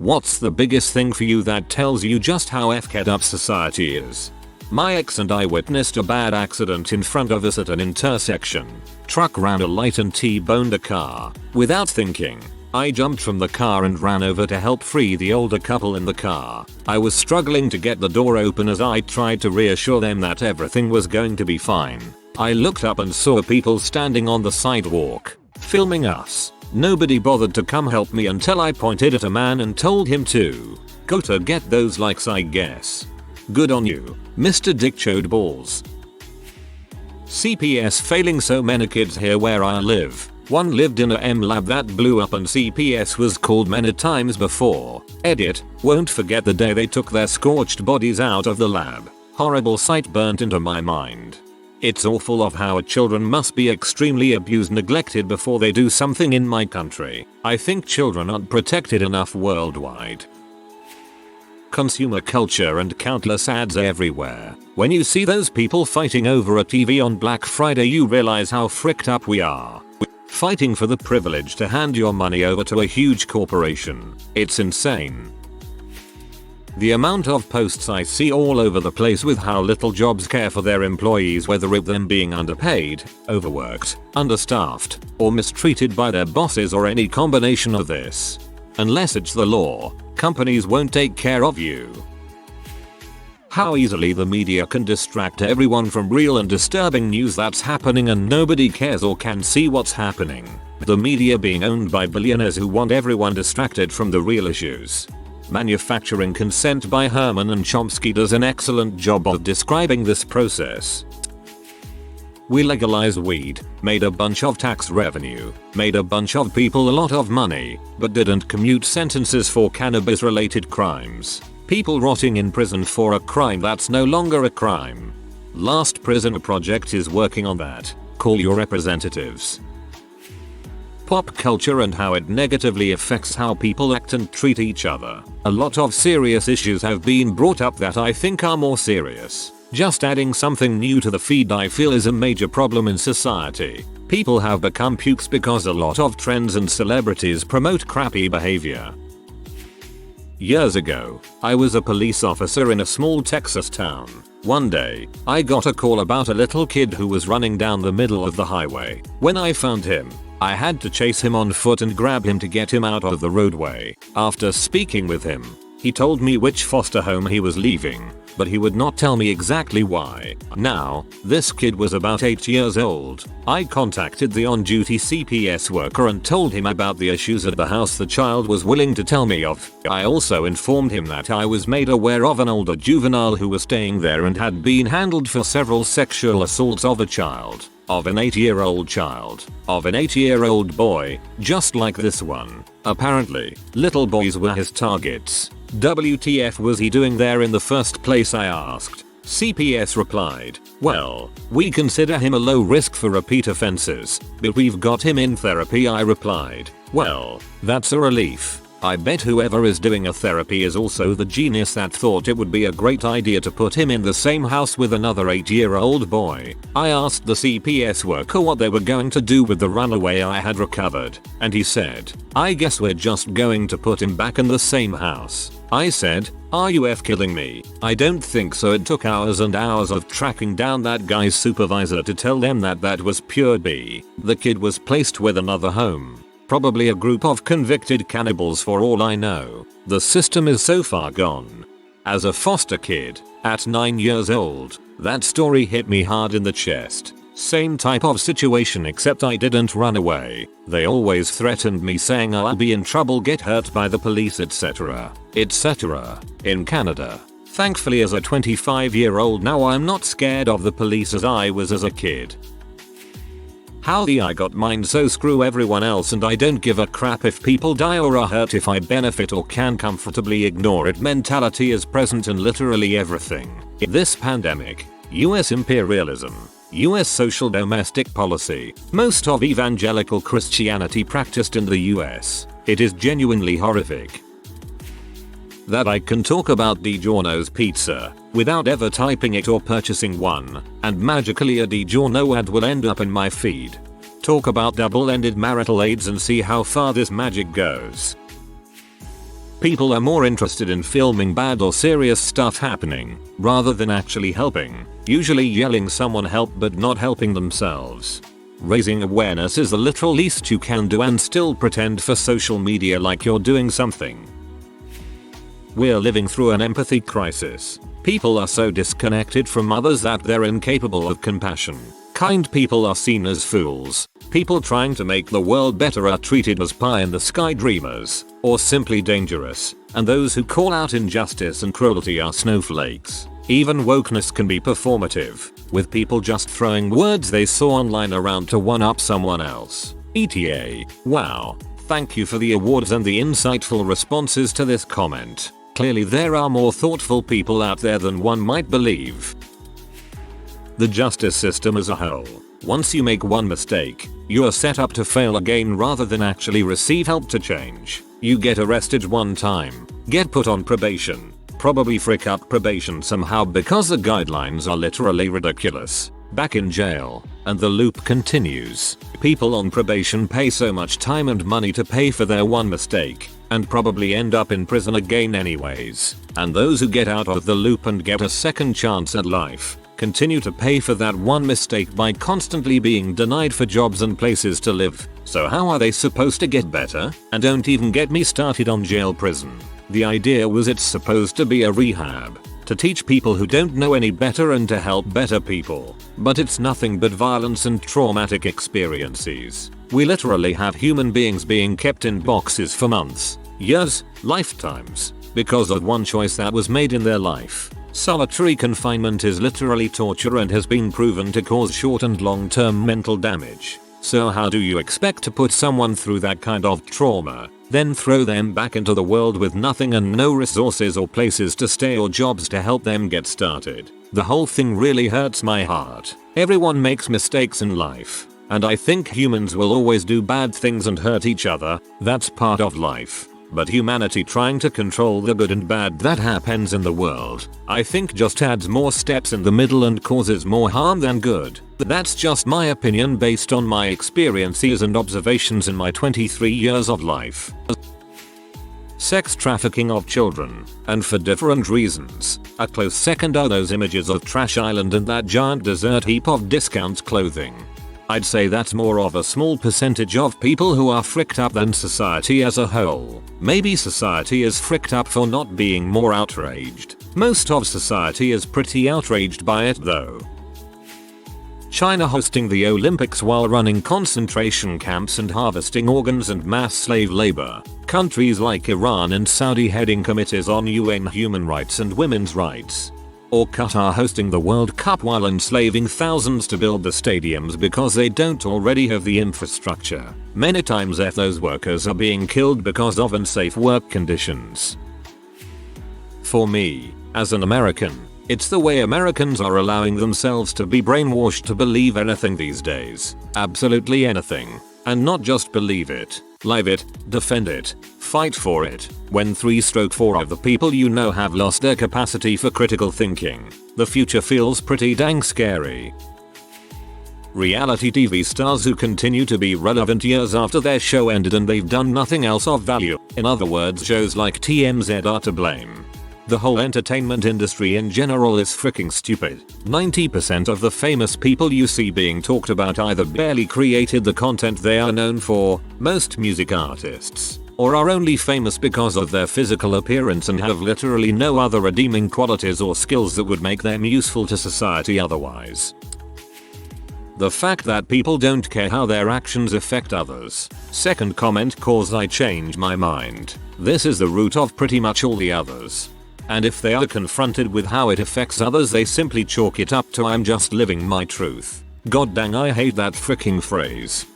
What's the biggest thing for you that tells you just how f***ed up society is? My ex and I witnessed a bad accident in front of us at an intersection. Truck ran a light and T-boned a car. Without thinking, I jumped from the car and ran over to help free the older couple in the car. I was struggling to get the door open as I tried to reassure them that everything was going to be fine. I looked up and saw people standing on the sidewalk, filming us. Nobody bothered to come help me until I pointed at a man and told him to go to get those likes, I guess. Good on you, Mr. Dick Chode Balls. CPS failing so many kids here where I live. One lived in a M lab that blew up and CPS was called many times before. Edit, won't forget the day they took their scorched bodies out of the lab. Horrible sight burnt into my mind. It's awful of how children must be extremely abused, neglected before they do something in my country. I think children aren't protected enough worldwide. Consumer culture and countless ads everywhere. When you see those people fighting over a TV on Black Friday, you realize how fricked up we are. Fighting for the privilege to hand your money over to a huge corporation. It's insane. The amount of posts I see all over the place with how little jobs care for their employees, whether it them being underpaid, overworked, understaffed, or mistreated by their bosses, or any combination of this. Unless it's the law, companies won't take care of you. How easily the media can distract everyone from real and disturbing news that's happening, and nobody cares or can see what's happening. The media being owned by billionaires who want everyone distracted from the real issues. Manufacturing Consent by Herman and Chomsky does an excellent job of describing this process. We legalized weed, made a bunch of tax revenue, made a bunch of people a lot of money, but didn't commute sentences for cannabis related crimes. People rotting in prison for a crime that's no longer a crime. Last Prisoner Project is working on that. Call your representatives. Pop culture and how it negatively affects how people act and treat each other. A lot of serious issues have been brought up that I think are more serious. Just adding something new to the feed I feel is a major problem in society. People have become pukes because a lot of trends and celebrities promote crappy behavior. Years ago, I was a police officer in a small Texas town. One day, I got a call about a little kid who was running down the middle of the highway. When I found him, I had to chase him on foot and grab him to get him out of the roadway. After speaking with him, he told me which foster home he was leaving, but he would not tell me exactly why. Now, this kid was about 8 years old. I contacted the on-duty CPS worker and told him about the issues at the house the child was willing to tell me of. I also informed him that I was made aware of an older juvenile who was staying there and had been handled for several sexual assaults of a child. Of an 8-year-old child. Of an 8-year-old boy, just like this one. Apparently, little boys were his targets. WTF was he doing there in the first place, I asked. CPS replied, well, we consider him a low risk for repeat offenses, but we've got him in therapy. I replied, well, that's a relief. I bet whoever is doing a therapy is also the genius that thought it would be a great idea to put him in the same house with another 8-year-old boy. I asked the CPS worker what they were going to do with the runaway I had recovered, and he said, I guess we're just going to put him back in the same house. I said, are you kidding me? I don't think so. It took hours and hours of tracking down that guy's supervisor to tell them that that was pure B. The kid was placed with another home. Probably a group of convicted cannibals for all I know. The system is so far gone. As a foster kid, at 9 years old, that story hit me hard in the chest. Same type of situation, except I didn't run away. They always threatened me saying I'll be in trouble, get hurt by the police, etc. etc. In Canada. Thankfully, as a 25-year-old now, I'm not scared of the police as I was as a kid. How the I got mine, so screw everyone else and I don't give a crap if people die or are hurt if I benefit or can comfortably ignore it mentality is present in literally everything. In this pandemic, US imperialism, US social domestic policy, most of evangelical Christianity practiced in the US. It is genuinely horrific. That I can talk about DiGiorno's pizza without ever typing it or purchasing one, and magically a DiGiorno ad will end up in my feed. Talk about double-ended marital aids and see how far this magic goes. People are more interested in filming bad or serious stuff happening, rather than actually helping, usually yelling someone help but not helping themselves. Raising awareness is the literal least you can do and still pretend for social media like you're doing something. We're living through an empathy crisis. People are so disconnected from others that they're incapable of compassion. Kind people are seen as fools. People trying to make the world better are treated as pie-in-the-sky dreamers, or simply dangerous, and those who call out injustice and cruelty are snowflakes. Even wokeness can be performative, with people just throwing words they saw online around to one-up someone else. ETA. Wow. Thank you for the awards and the insightful responses to this comment. Clearly there are more thoughtful people out there than one might believe. The justice system as a whole. Once you make one mistake, you are set up to fail again rather than actually receive help to change. You get arrested one time, get put on probation, probably frick up probation somehow because the guidelines are literally ridiculous, back in jail, and the loop continues. People on probation pay so much time and money to pay for their one mistake, and probably end up in prison again anyways. And those who get out of the loop and get a second chance at life, continue to pay for that one mistake by constantly being denied for jobs and places to live. So how are they supposed to get better? And don't even get me started on jail prison. The idea was it's supposed to be a rehab, to teach people who don't know any better and to help better people. But it's nothing but violence and traumatic experiences. We literally have human beings being kept in boxes for months, years, lifetimes, because of one choice that was made in their life. Solitary confinement is literally torture and has been proven to cause short and long-term mental damage. So how do you expect to put someone through that kind of trauma, then throw them back into the world with nothing and no resources or places to stay or jobs to help them get started? The whole thing really hurts my heart. Everyone makes mistakes in life, and I think humans will always do bad things and hurt each other. That's part of life. But humanity trying to control the good and bad that happens in the world, I think just adds more steps in the middle and causes more harm than good. That's just my opinion based on my experiences and observations in my 23 years of life. Sex trafficking of children, and for different reasons. A close second are those images of Trash Island and that giant desert heap of discount clothing. I'd say that's more of a small percentage of people who are fricked up than society as a whole. Maybe society is fricked up for not being more outraged. Most of society is pretty outraged by it though. China hosting the Olympics while running concentration camps and harvesting organs and mass slave labor. Countries like Iran and Saudi heading committees on UN human rights and women's rights. Or Qatar hosting the World Cup while enslaving thousands to build the stadiums because they don't already have the infrastructure. Many times those workers are being killed because of unsafe work conditions. For me, as an American, it's the way Americans are allowing themselves to be brainwashed to believe anything these days. Absolutely anything. And not just believe it, live it, defend it, fight for it. When 3/4 of the people you know have lost their capacity for critical thinking, the future feels pretty dang scary. Reality TV stars who continue to be relevant years after their show ended and they've done nothing else of value. In other words, shows like TMZ are to blame. The whole entertainment industry in general is freaking stupid. 90% of the famous people you see being talked about either barely created the content they are known for, most music artists, or are only famous because of their physical appearance and have literally no other redeeming qualities or skills that would make them useful to society otherwise. The fact that people don't care how their actions affect others. Second comment cause I change my mind. This is the root of pretty much all the others. And if they are confronted with how it affects others, they simply chalk it up to I'm just living my truth. God dang, I hate that freaking phrase.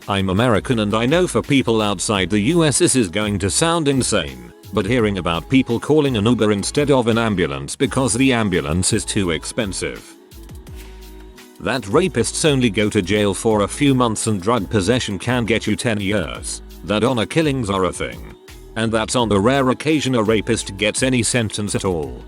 I'm American and I know for people outside the US this is going to sound insane, but hearing about people calling an Uber instead of an ambulance because the ambulance is too expensive. That rapists only go to jail for a few months and drug possession can get you 10 years. That honor killings are a thing. And that's on the rare occasion a rapist gets any sentence at all.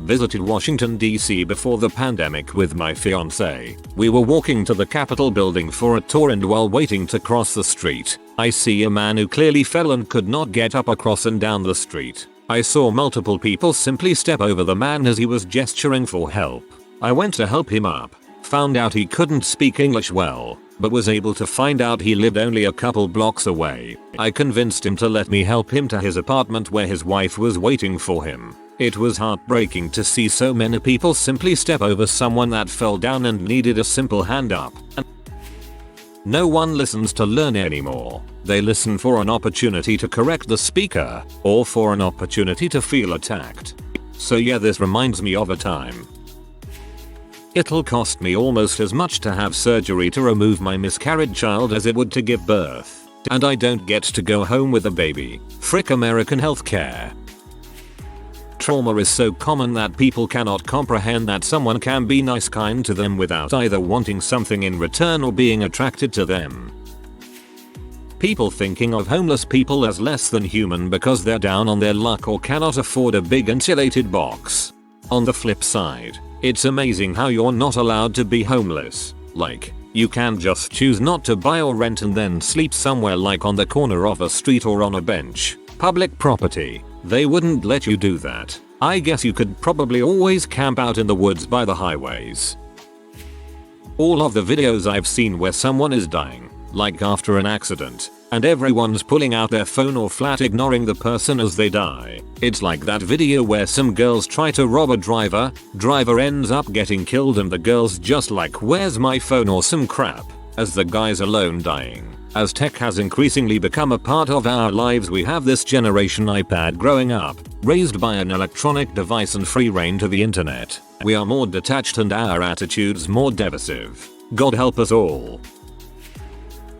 Visited Washington DC before the pandemic with my fiance. We were walking to the Capitol building for a tour, and while waiting to cross the street, I see a man who clearly fell and could not get up across and down the street. I saw multiple people simply step over the man as he was gesturing for help. I went to help him up, found out he couldn't speak English well, but was able to find out he lived only a couple blocks away. I convinced him to let me help him to his apartment where his wife was waiting for him. It was heartbreaking to see so many people simply step over someone that fell down and needed a simple hand up. No one listens to learn anymore. They listen for an opportunity to correct the speaker, or for an opportunity to feel attacked. So yeah, this reminds me of a time. It'll cost me almost as much to have surgery to remove my miscarried child as it would to give birth. And I don't get to go home with a baby. Frick American healthcare. Trauma is so common that people cannot comprehend that someone can be nice, kind to them without either wanting something in return or being attracted to them. People thinking of homeless people as less than human because they're down on their luck or cannot afford a big insulated box. On the flip side, it's amazing how you're not allowed to be homeless. Like, you can just choose not to buy or rent and then sleep somewhere like on the corner of a street or on a bench. Public property. They wouldn't let you do that. I guess you could probably always camp out in the woods by the highways. All of the videos I've seen where someone is dying, like after an accident, and everyone's pulling out their phone or flat ignoring the person as they die. It's like that video where some girls try to rob a driver ends up getting killed and the girl's just like, where's my phone or some crap, as the guy's alone dying. As tech has increasingly become a part of our lives, we have this generation iPad growing up, raised by an electronic device and free reign to the internet. We are more detached and our attitudes more divisive. God help us all.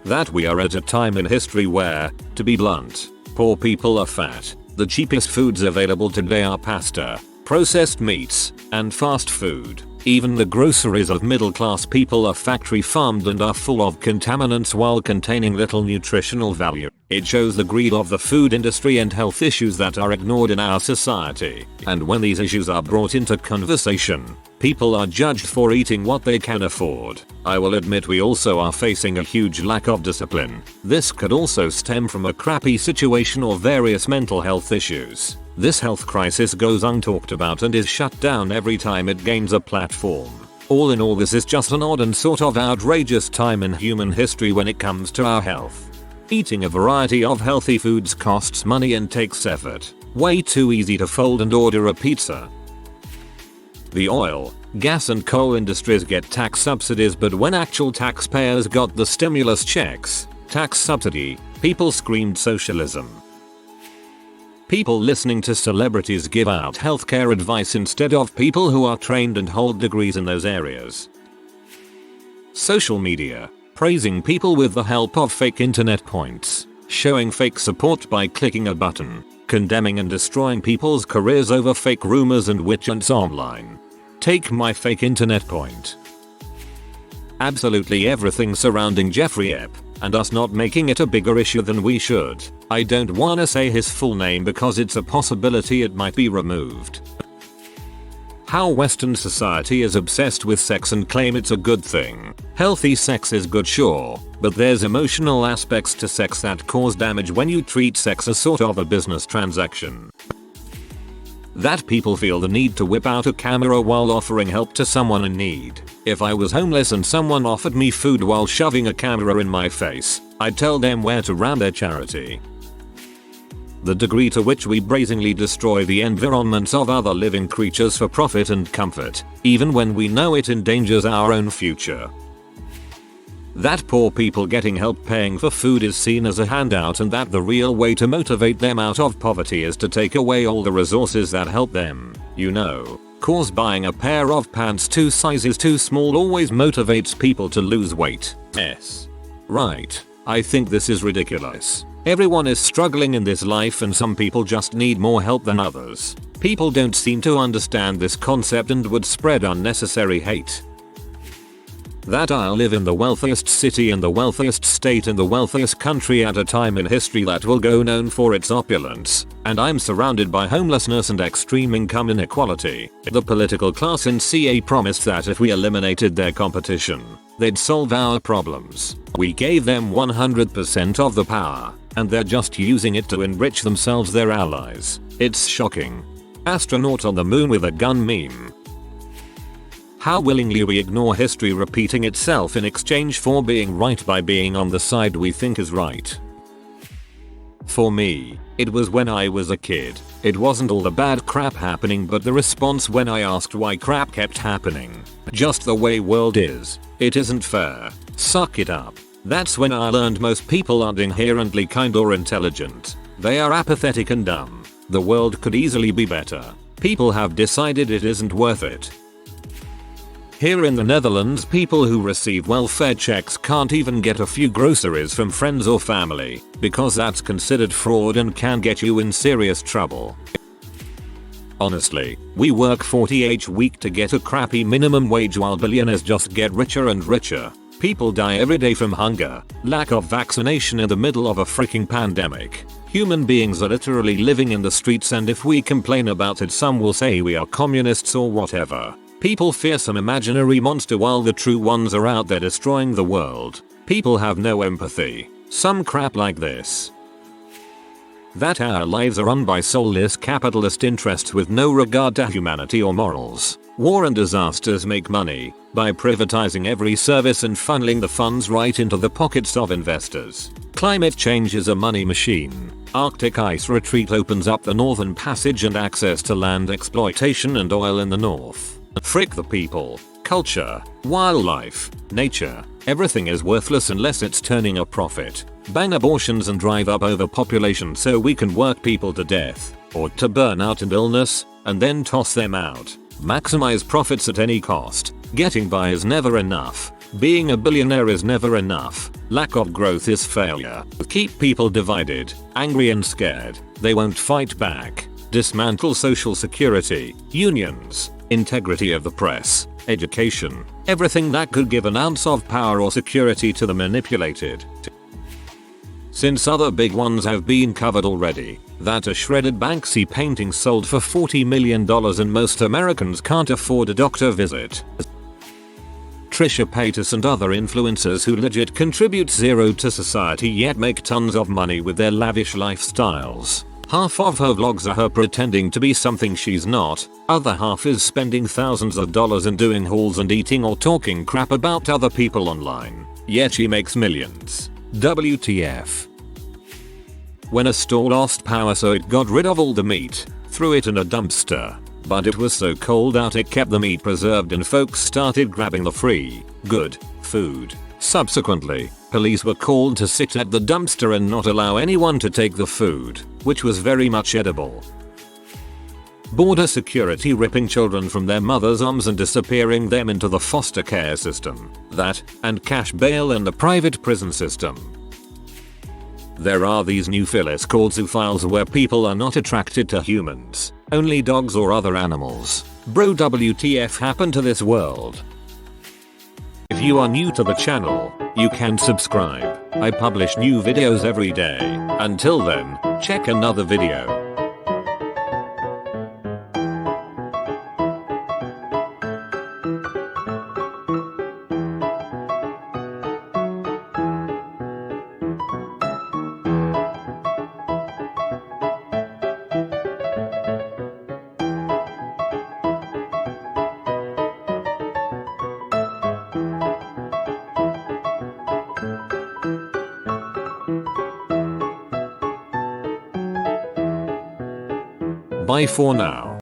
That we are at a time in history where, to be blunt, poor people are fat. The cheapest foods available today are pasta, processed meats, and fast food. Even the groceries of middle-class people are factory farmed and are full of contaminants while containing little nutritional value. It shows the greed of the food industry and health issues that are ignored in our society. And when these issues are brought into conversation, people are judged for eating what they can afford. I will admit we also are facing a huge lack of discipline. This could also stem from a crappy situation or various mental health issues. This health crisis goes untalked about and is shut down every time it gains a platform. All in all, this is just an odd and sort of outrageous time in human history when it comes to our health. Eating a variety of healthy foods costs money and takes effort. Way too easy to fold and order a pizza. The oil, gas and coal industries get tax subsidies, but when actual taxpayers got the stimulus checks, tax subsidy, people screamed socialism. People listening to celebrities give out healthcare advice instead of people who are trained and hold degrees in those areas. Social media, praising people with the help of fake internet points, showing fake support by clicking a button, condemning and destroying people's careers over fake rumors and witch hunts online. Take my fake internet point. Absolutely everything surrounding Jeffrey Epps, and us not making it a bigger issue than we should. I don't wanna say his full name because it's a possibility it might be removed. How Western society is obsessed with sex and claim it's a good thing. Healthy sex is good, sure, but there's emotional aspects to sex that cause damage when you treat sex as sort of a business transaction. That people feel the need to whip out a camera while offering help to someone in need. If I was homeless and someone offered me food while shoving a camera in my face, I'd tell them where to ram their charity. The degree to which we brazenly destroy the environments of other living creatures for profit and comfort, even when we know it endangers our own future. That poor people getting help paying for food is seen as a handout, and that the real way to motivate them out of poverty is to take away all the resources that help them, cause buying a pair of pants 2 sizes too small always motivates people to lose weight. Right. I think this is ridiculous. Everyone is struggling in this life and some people just need more help than others. People don't seem to understand this concept and would spread unnecessary hate. That I'll live in the wealthiest city in the wealthiest state in the wealthiest country at a time in history that will go known for its opulence, and I'm surrounded by homelessness and extreme income inequality. The political class in CA promised that if we eliminated their competition, they'd solve our problems. We gave them 100% of the power, and they're just using it to enrich themselves, their allies. It's shocking. Astronaut on the moon with a gun meme. How willingly we ignore history repeating itself in exchange for being right by being on the side we think is right. For me, it was when I was a kid. It wasn't all the bad crap happening but the response when I asked why crap kept happening. Just the way world is. It isn't fair. Suck it up. That's when I learned most people aren't inherently kind or intelligent. They are apathetic and dumb. The world could easily be better. People have decided it isn't worth it. Here in the Netherlands, people who receive welfare checks can't even get a few groceries from friends or family, because that's considered fraud and can get you in serious trouble. Honestly, we work 40 hours a week to get a crappy minimum wage while billionaires just get richer and richer. People die every day from hunger, lack of vaccination in the middle of a freaking pandemic. Human beings are literally living in the streets, and if we complain about it, some will say we are communists or whatever. People fear some imaginary monster while the true ones are out there destroying the world. People have no empathy. Some crap like this. That our lives are run by soulless capitalist interests with no regard to humanity or morals. War and disasters make money by privatizing every service and funneling the funds right into the pockets of investors. Climate change is a money machine. Arctic ice retreat opens up the Northern Passage and access to land exploitation and oil in the north. Frick the people, culture, wildlife, nature. Everything is worthless unless it's turning a profit. Ban abortions and drive up overpopulation so we can work people to death, or to burnout and illness, and then toss them out. Maximize profits at any cost. Getting by is never enough. Being a billionaire is never enough. Lack of growth is failure. Keep people divided, angry and scared. They won't fight back. Dismantle social security, unions, integrity of the press, education, everything that could give an ounce of power or security to the manipulated. Since other big ones have been covered already, that a shredded Banksy painting sold for $40 million and most Americans can't afford a doctor visit. Trisha Paytas and other influencers who legit contribute zero to society yet make tons of money with their lavish lifestyles. Half of her vlogs are her pretending to be something she's not, other half is spending thousands of dollars and doing hauls and eating or talking crap about other people online. Yet she makes millions. WTF. When a store lost power so it got rid of all the meat, threw it in a dumpster. But it was so cold out it kept the meat preserved and folks started grabbing the free, good, food. Subsequently, police were called to sit at the dumpster and not allow anyone to take the food, which was very much edible. Border security ripping children from their mothers' arms and disappearing them into the foster care system. That, and cash bail in the private prison system. There are these new Phyllis called zoophiles where people are not attracted to humans, only dogs or other animals. Bro, WTF happened to this world? If you are new to the channel, you can subscribe. I publish new videos every day. Until then, check another video. Bye for now.